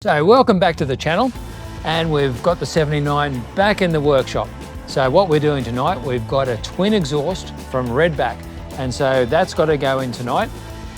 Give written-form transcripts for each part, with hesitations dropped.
So welcome back to the channel, and we've got the 79 back in the workshop. So what we're doing tonight, we've got a twin exhaust from Redback, and so that's got to go in tonight.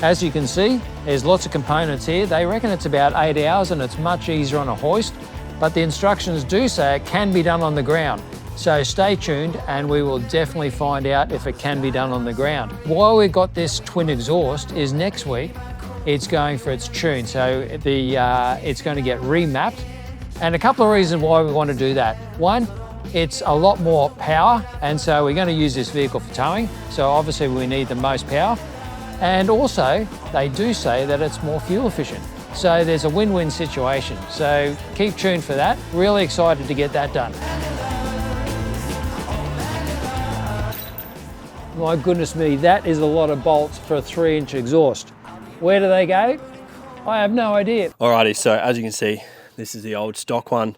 As you can see, there's lots of components here. They reckon it's about 8 hours and it's much easier on a hoist, but the instructions do say it can be done on the ground. So stay tuned and we will definitely find out if it can be done on the ground. While we've got this twin exhaust is next week, it's going for its tune. So it's going to get remapped. And a couple of reasons why we want to do that. One, it's a lot more power, and so we're going to use this vehicle for towing. So obviously we need the most power. And also, they do say that it's more fuel efficient. So there's a win-win situation. So keep tuned for that. Really excited to get that done. My goodness me, that is a lot of bolts for a 3-inch exhaust. Where do they go? I have no idea. Alrighty, so as you can see, this is the old stock one,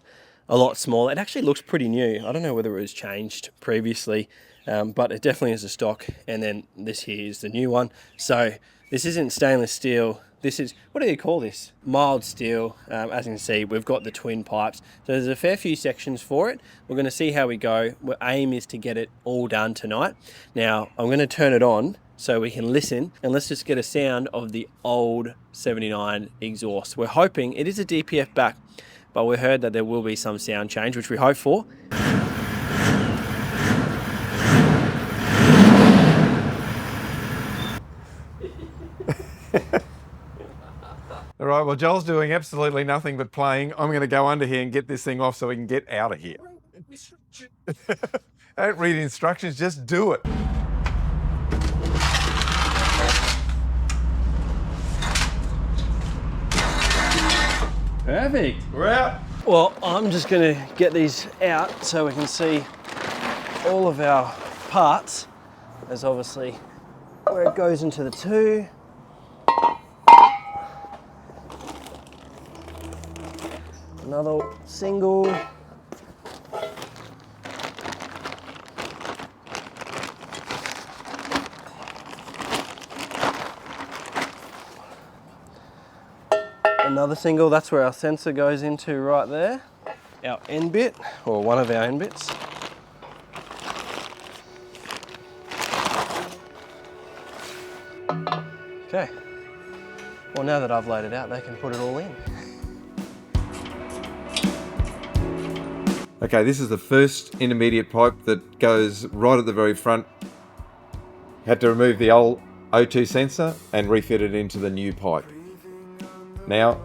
a lot smaller. It actually looks pretty new. I don't know whether it was changed previously, but it definitely is a stock. And then this here is the new one. So this isn't stainless steel. This is, what do you call this? Mild steel. As you can see, we've got the twin pipes. So there's a fair few sections for it. We're going to see how we go. Our aim is to get it all done tonight. Now, I'm going to turn it on so we can listen, and let's just get a sound of the old 79 exhaust. We're hoping it is a DPF back, but we heard that there will be some sound change, which we hope for. All right, well, Joel's doing absolutely nothing but playing. I'm going to go under here and get this thing off so we can get out of here. Don't read instructions, just do it. Perfect. We're out. Well, I'm just going to get these out so we can see all of our parts. There's obviously where it goes into the two. Another single. Another single, that's where our sensor goes into right there. Our end bit, or one of our end bits. Okay. Well, now that I've laid it out, they can put it all in. Okay, this is the first intermediate pipe that goes right at the very front. Had to remove the old O2 sensor and refit it into the new pipe. Now,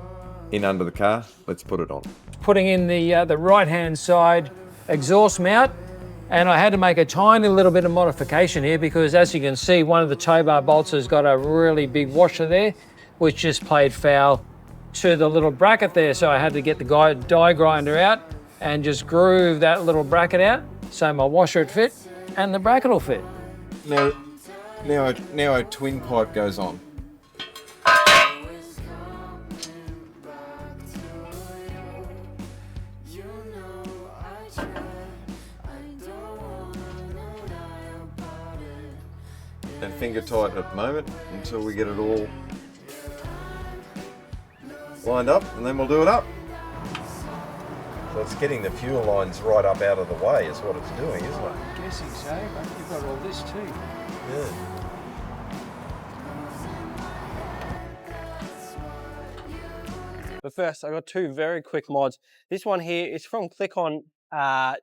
in under the car, let's put it on. Putting in the right-hand side exhaust mount, and I had to make a tiny little bit of modification here because, as you can see, one of the tow bar bolts has got a really big washer there, which just played foul to the little bracket there. So I had to get the die grinder out and just groove that little bracket out so my washer would fit and the bracket will fit. Now a twin pipe goes on. And finger tight at the moment until we get it all lined up, and then we'll do it up. So it's getting the fuel lines right up out of the way is what it's doing, isn't it? I'm guessing so, but you've got all this too. Yeah. But first, I got two very quick mods. This one here is from Click-On.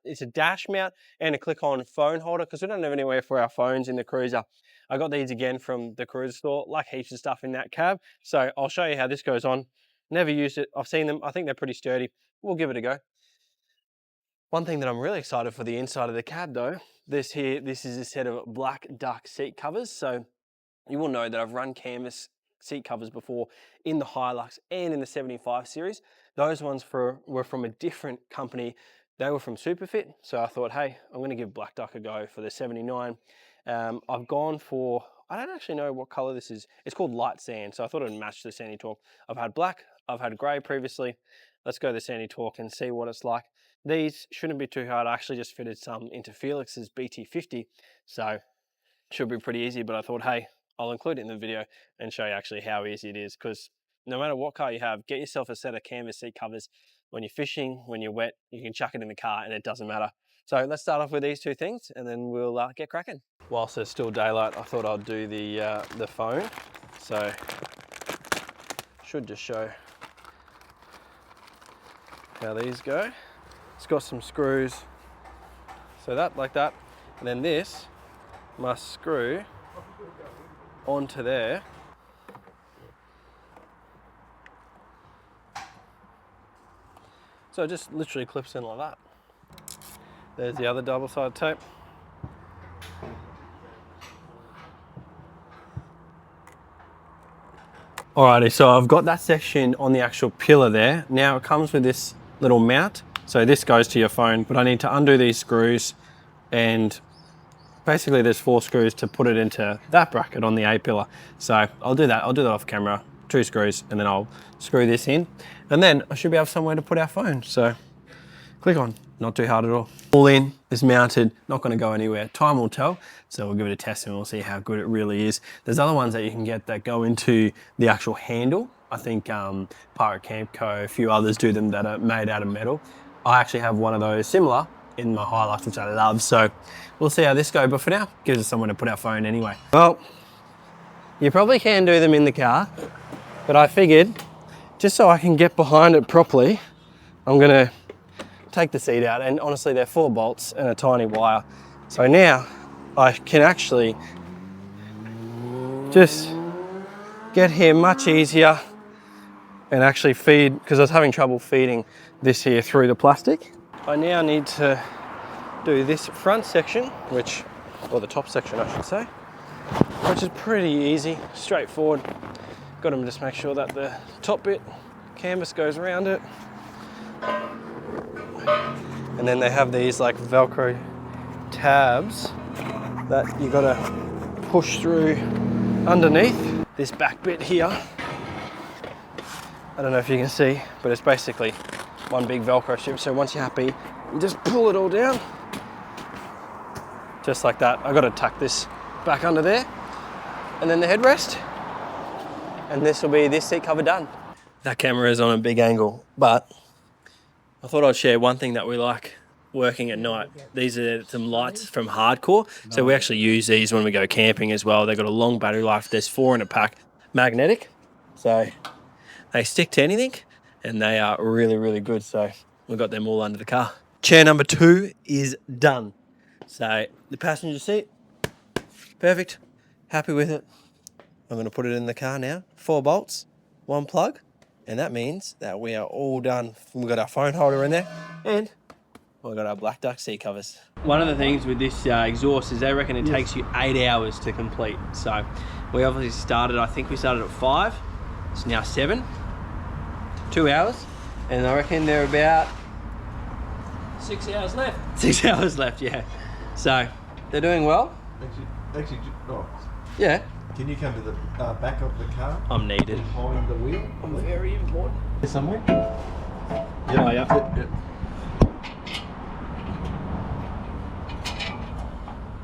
It's a dash mount and a Click-On phone holder because we don't have anywhere for our phones in the Cruiser. I got these again from the Cruiser store, like heaps of stuff in that cab. So I'll show you how this goes on. Never used it. I've seen them. I think they're pretty sturdy. We'll give it a go. One thing that I'm really excited for the inside of the cab though, this is a set of black duck seat covers. So you will know that I've run canvas seat covers before in the Hilux and in the 75 series. Those ones were from a different company. They were from Superfit. So I thought, hey, I'm going to give black duck a go for the 79. I've gone for, I don't actually know what color this is. It's called light sand. So I thought it'd match the Sandy Talk. I've had black, I've had gray previously. Let's go to the Sandy Talk and see what it's like. These shouldn't be too hard. I actually just fitted some into Felix's BT50. So it should be pretty easy, but I thought, hey, I'll include it in the video and show you actually how easy it is, because no matter what car you have, get yourself a set of canvas seat covers. When you're fishing, when you're wet, you can chuck it in the car and it doesn't matter. So let's start off with these two things and then we'll get cracking. Whilst there's still daylight, I thought I'd do the phone. So should just show how these go. It's got some screws, so that like that, and then this must screw onto there. So it just literally clips in like that. There's the other double-sided tape. Alrighty, so I've got that section on the actual pillar there. Now it comes with this little mount. So this goes to your phone, but I need to undo these screws, and basically there's 4 screws to put it into that bracket on the A-pillar. So I'll do that off camera, 2 screws, and then I'll screw this in. And then I should be able somewhere to put our phone. So click on, not too hard at all. All in, it's mounted, not gonna go anywhere. Time will tell, so we'll give it a test and we'll see how good it really is. There's other ones that you can get that go into the actual handle. I think Pirate Camp Co, a few others do them that are made out of metal. I actually have one of those similar in my Hilux, which I love. So we'll see how this goes, but for now, gives us somewhere to put our phone anyway. Well, you probably can do them in the car, but I figured just so I can get behind it properly, I'm gonna take the seat out, and honestly they're 4 bolts and a tiny wire. So now I can actually just get here much easier and actually feed, because I was having trouble feeding this here through the plastic. I now need to do this front section, or the top section I should say, which is pretty easy, straightforward. Got to just make sure that the top bit canvas goes around it. And then they have these like Velcro tabs that you got to push through underneath this back bit here. I don't know if you can see, but it's basically one big Velcro strip. So once you're happy, you just pull it all down. Just like that. I got to tuck this back under there. And then the headrest. And this will be this seat cover done. That camera is on a big angle, but I thought I'd share one thing that we like working at night. These are some lights from Hardcore. So we actually use these when we go camping as well. They've got a long battery life. There's 4 in a pack. Magnetic. So they stick to anything and they are really, really good. So we've got them all under the car. Chair number 2 is done. So the passenger seat, perfect. Happy with it. I'm going to put it in the car now. 4 bolts, 1 plug. And that means that we are all done. We've got our phone holder in there and we've got our black duck seat covers. One of the things with this exhaust is they reckon it takes you 8 hours to complete. So we obviously started, I think we started at 5. It's now 7. 2 hours. And I reckon they're about 6 hours left. 6 hours left, yeah. So they're doing well. Actually, oh, Yeah. can you come to the back of the car? I'm needed. Behind the wheel? I'm very important. Somewhere? Oh, yeah.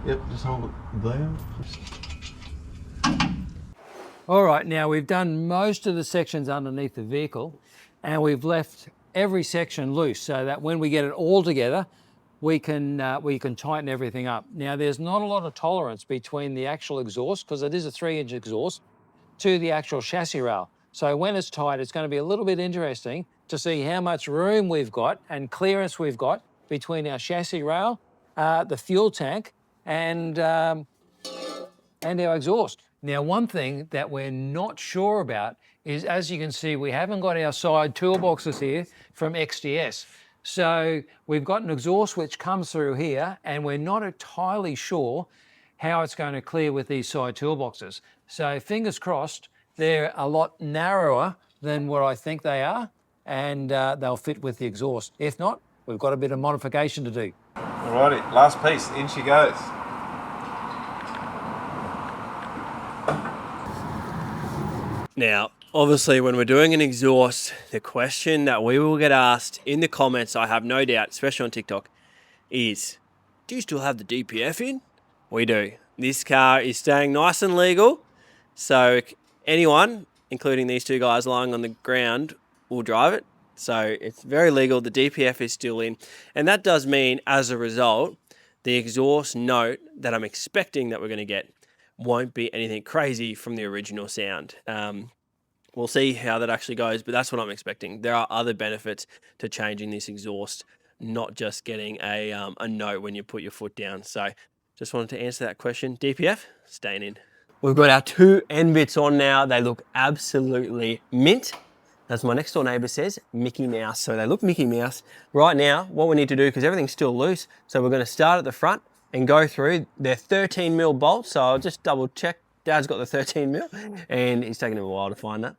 Yep, just hold it there. All right, now we've done most of the sections underneath the vehicle and we've left every section loose so that when we get it all together, we can tighten everything up. Now, there's not a lot of tolerance between the actual exhaust, because it is a 3-inch exhaust, to the actual chassis rail. So when it's tight, it's going to be a little bit interesting to see how much room we've got and clearance we've got between our chassis rail, the fuel tank, and our exhaust. Now, one thing that we're not sure about is, as you can see, we haven't got our side toolboxes here from XDS. So we've got an exhaust which comes through here and we're not entirely sure how it's going to clear with these side toolboxes. So fingers crossed, they're a lot narrower than what I think they are, and they'll fit with the exhaust. If not, we've got a bit of modification to do. Alrighty, last piece, in she goes. Now, obviously, when we're doing an exhaust, the question that we will get asked in the comments, I have no doubt, especially on TikTok, is, do you still have the DPF in? We do. This car is staying nice and legal. So anyone including these two guys lying on the ground, will drive it. So it's very legal. The DPF is still in. And that does mean, as a result, the exhaust note that I'm expecting that we're going to get won't be anything crazy from the original sound. We'll see how that actually goes, but that's what I'm expecting. There are other benefits to changing this exhaust, not just getting a note when you put your foot down. So just wanted to answer that question. DPF, staying in. We've got our two end bits on now. They look absolutely mint. As my next door neighbor says, Mickey Mouse. So they look Mickey Mouse. Right now, what we need to do, because everything's still loose, so we're going to start at the front and go through. They're 13 mil bolts, so I'll just double check. Dad's got the 13 mil, and it's taken him a while to find that.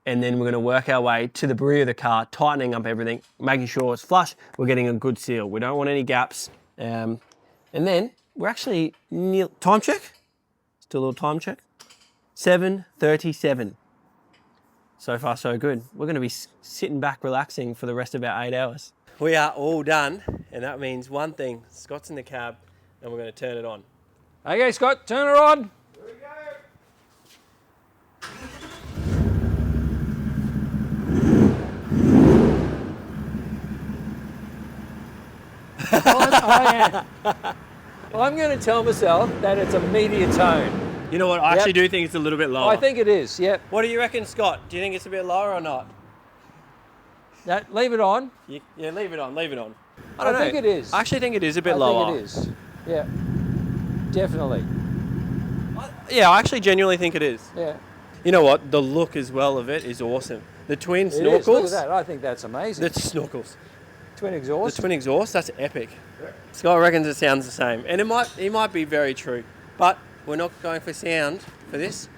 And then we're going to work our way to the rear of the car, tightening up everything, making sure it's flush. We're getting a good seal. We don't want any gaps. And then we're actually near time check. Still a little time check. 7:37. So far, so good. We're going to be sitting back, relaxing for the rest of our 8 hours. We are all done, and that means one thing. Scott's in the cab, and we're going to turn it on. Okay, Scott, turn her on. Here we go. I'm going to tell myself that it's a meteor tone. You know what? I actually do think it's a little bit lower. I think it is, yep. What do you reckon, Scott? Do you think it's a bit lower or not? Leave it on. Yeah, leave it on, leave it on. I think it is. I actually think it is a bit lower. I think it is. Yeah, definitely. Yeah, I actually genuinely think it is. Yeah. You know what? The look as well of it is awesome. The twin It is. snorkels. Look at that. I think that's amazing. The snorkels. Twin exhaust. The twin exhaust, that's epic. Scott reckons it sounds the same. And it might be very true. But we're not going for sound for this.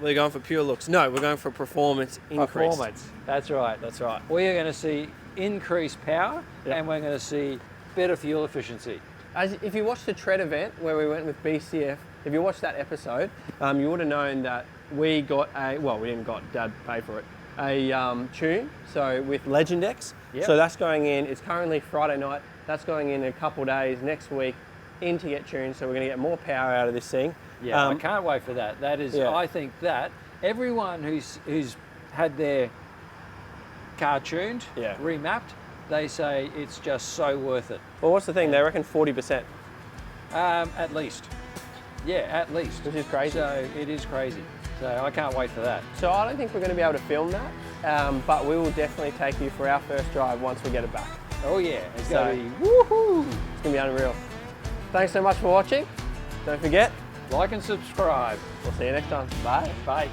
We're going for pure looks. No, we're going for performance increase. Performance. That's right. That's right. We are going to see increased power, and we're going to see better fuel efficiency. If you watched the tread event where we went with BCF, if you watched that episode, you would have known that we got we didn't got, Dad paid for it, a tune, so with Legend X. Yep. So that's going in, it's currently Friday night, that's going in a couple days next week in to get tuned, so we're going to get more power out of this thing. Yeah, I can't wait for that. That is, I think that everyone who's had their car tuned, remapped, they say it's just so worth it. Well, what's the thing? They reckon 40%. At least. Yeah, at least. Which is crazy. So it is crazy. So I can't wait for that. So I don't think we're going to be able to film that, but we will definitely take you for our first drive once we get it back. Oh yeah, it's going to be woohoo! It's going to be unreal. Thanks so much for watching. Don't forget, like and subscribe. We'll see you next time. Bye. Bye.